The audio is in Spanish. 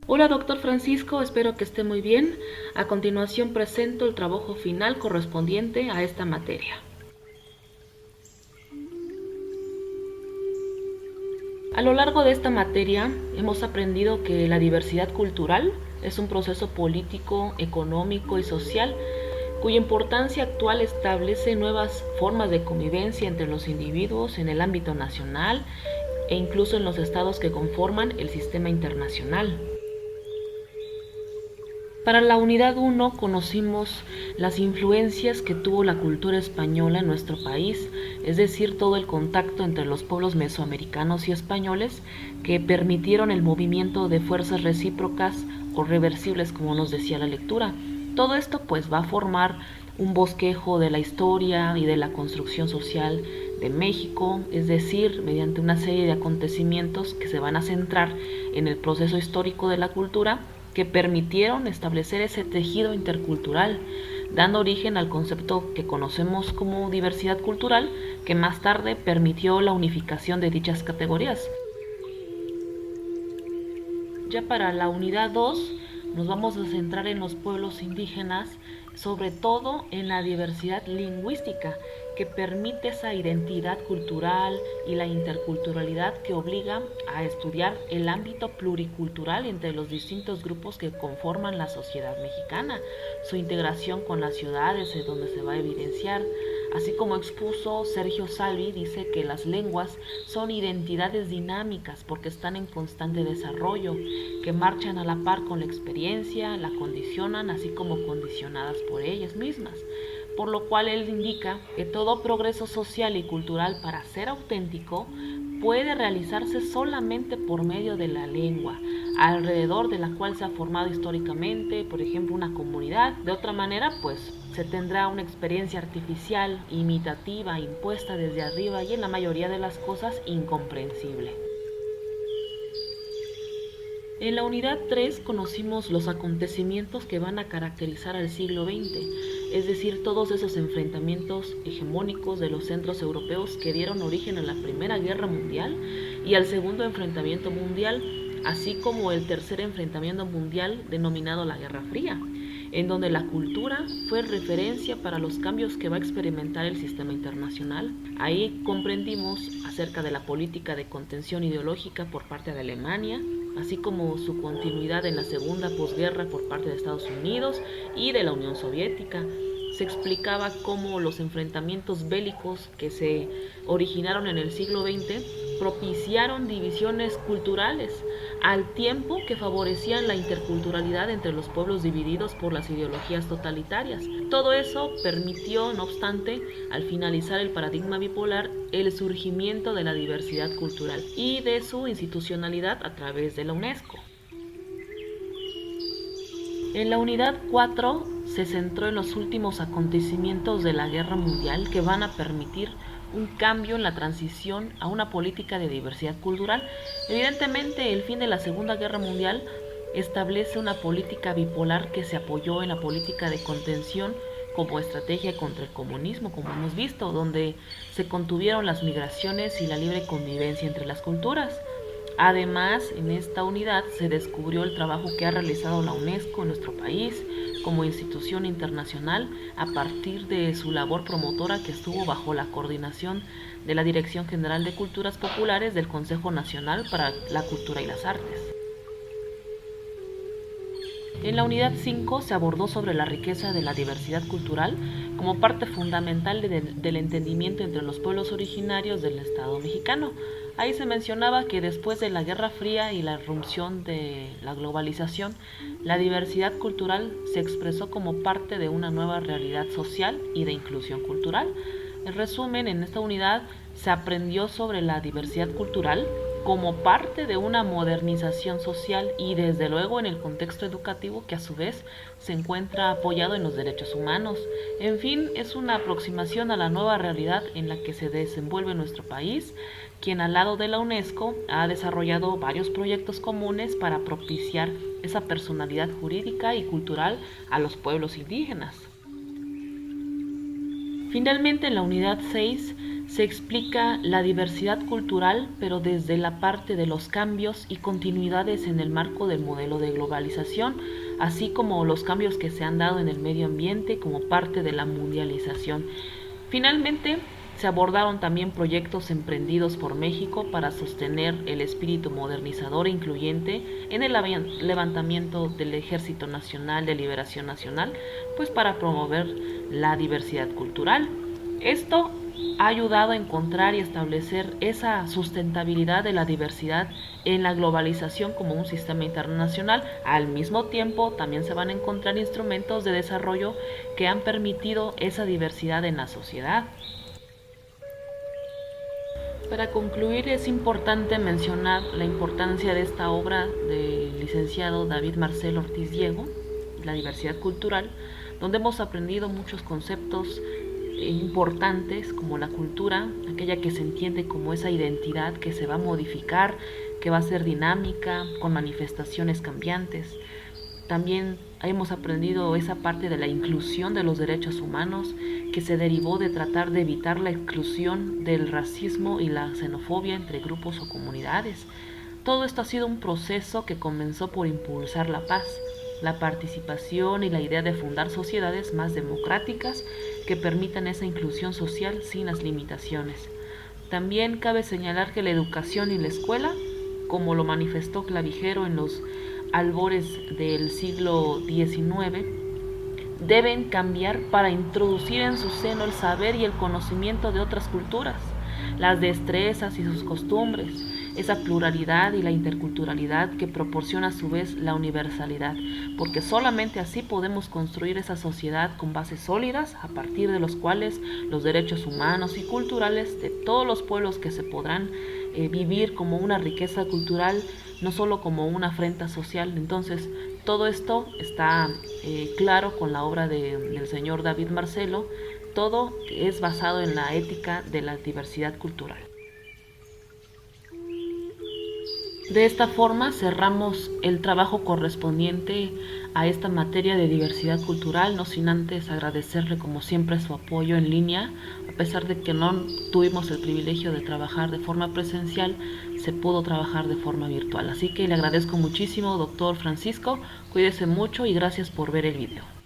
Hola, doctor Francisco, espero que esté muy bien. A continuación presento el trabajo final correspondiente a esta materia. A lo largo de esta materia hemos aprendido que la diversidad cultural es un proceso político, económico y social cuya importancia actual establece nuevas formas de convivencia entre los individuos en el ámbito nacional e incluso en los estados que conforman el sistema internacional. Para la unidad 1 conocimos las influencias que tuvo la cultura española en nuestro país, es decir, todo el contacto entre los pueblos mesoamericanos y españoles que permitieron el movimiento de fuerzas recíprocas o reversibles, como nos decía la lectura. Todo esto pues va a formar un bosquejo de la historia y de la construcción social de México, es decir, mediante una serie de acontecimientos que se van a centrar en el proceso histórico de la cultura que permitieron establecer ese tejido intercultural, dando origen al concepto que conocemos como diversidad cultural, que más tarde permitió la unificación de dichas categorías. Ya para la unidad 2 nos vamos a centrar en los pueblos indígenas, sobre todo en la diversidad lingüística que permite esa identidad cultural y la interculturalidad que obliga a estudiar el ámbito pluricultural entre los distintos grupos que conforman la sociedad mexicana, su integración con las ciudades es donde se va a evidenciar. Así como expuso Sergio Salvi, dice que las lenguas son identidades dinámicas porque están en constante desarrollo, que marchan a la par con la experiencia, la condicionan, así como condicionadas por ellas mismas. Por lo cual él indica que todo progreso social y cultural, para ser auténtico, puede realizarse solamente por medio de la lengua, alrededor de la cual se ha formado históricamente, por ejemplo, una comunidad. De otra manera, pues se tendrá una experiencia artificial, imitativa, impuesta desde arriba y en la mayoría de las cosas incomprensible. En la unidad 3 conocimos los acontecimientos que van a caracterizar al siglo XX, es decir, todos esos enfrentamientos hegemónicos de los centros europeos que dieron origen a la Primera Guerra Mundial y al Segundo Enfrentamiento Mundial, así como el tercer enfrentamiento mundial denominado la Guerra Fría, en donde la cultura fue referencia para los cambios que va a experimentar el sistema internacional. Ahí comprendimos acerca de la política de contención ideológica por parte de Alemania, así como su continuidad en la segunda posguerra por parte de Estados Unidos y de la Unión Soviética. Se explicaba cómo los enfrentamientos bélicos que se originaron en el siglo XX propiciaron divisiones culturales, al tiempo que favorecían la interculturalidad entre los pueblos divididos por las ideologías totalitarias. Todo eso permitió, no obstante, al finalizar el paradigma bipolar, el surgimiento de la diversidad cultural y de su institucionalidad a través de la UNESCO. En la unidad 4 se centró en los últimos acontecimientos de la Guerra Mundial que van a permitir un cambio en la transición a una política de diversidad cultural. Evidentemente, el fin de la Segunda Guerra Mundial establece una política bipolar que se apoyó en la política de contención como estrategia contra el comunismo, como hemos visto, donde se contuvieron las migraciones y la libre convivencia entre las culturas. Además, en esta unidad se descubrió el trabajo que ha realizado la UNESCO en nuestro país como institución internacional a partir de su labor promotora que estuvo bajo la coordinación de la Dirección General de Culturas Populares del Consejo Nacional para la Cultura y las Artes. En la unidad 5 se abordó sobre la riqueza de la diversidad cultural como parte fundamental del entendimiento entre los pueblos originarios del Estado mexicano. Ahí se mencionaba que después de la Guerra Fría y la irrupción de la globalización, la diversidad cultural se expresó como parte de una nueva realidad social y de inclusión cultural. En resumen, en esta unidad se aprendió sobre la diversidad cultural como parte de una modernización social y desde luego en el contexto educativo que a su vez se encuentra apoyado en los derechos humanos. En fin, es una aproximación a la nueva realidad en la que se desenvuelve nuestro país, quien al lado de la UNESCO ha desarrollado varios proyectos comunes para propiciar esa personalidad jurídica y cultural a los pueblos indígenas. Finalmente, en la unidad 6 se explica la diversidad cultural, pero desde la parte de los cambios y continuidades en el marco del modelo de globalización, así como los cambios que se han dado en el medio ambiente como parte de la mundialización. Finalmente, se abordaron también proyectos emprendidos por México para sostener el espíritu modernizador e incluyente en el levantamiento del Ejército Nacional de Liberación Nacional, pues para promover la diversidad cultural. Esto ha ayudado a encontrar y establecer esa sustentabilidad de la diversidad en la globalización como un sistema internacional. Al mismo tiempo, también se van a encontrar instrumentos de desarrollo que han permitido esa diversidad en la sociedad. Para concluir, es importante mencionar la importancia de esta obra del licenciado David Marcelo Ortiz Diego, La diversidad cultural, donde hemos aprendido muchos conceptos importantes como la cultura, aquella que se entiende como esa identidad que se va a modificar, que va a ser dinámica, con manifestaciones cambiantes. También hemos aprendido esa parte de la inclusión de los derechos humanos, que se derivó de tratar de evitar la exclusión del racismo y la xenofobia entre grupos o comunidades. Todo esto ha sido un proceso que comenzó por impulsar la paz, la participación y la idea de fundar sociedades más democráticas que permitan esa inclusión social sin las limitaciones. También cabe señalar que la educación y la escuela, como lo manifestó Clavijero en los albores del siglo XIX, deben cambiar para introducir en su seno el saber y el conocimiento de otras culturas, las destrezas y sus costumbres, esa pluralidad y la interculturalidad que proporciona a su vez la universalidad, porque solamente así podemos construir esa sociedad con bases sólidas a partir de los cuales los derechos humanos y culturales de todos los pueblos que se podrán vivir como una riqueza cultural, no solo como una afrenta social. Entonces, todo esto está claro con la obra del señor David Marcelo. Todo es basado en la ética de la diversidad cultural. De esta forma cerramos el trabajo correspondiente a esta materia de diversidad cultural, no sin antes agradecerle como siempre su apoyo en línea. A pesar de que no tuvimos el privilegio de trabajar de forma presencial, se pudo trabajar de forma virtual. Así que le agradezco muchísimo, doctor Francisco, cuídese mucho y gracias por ver el video.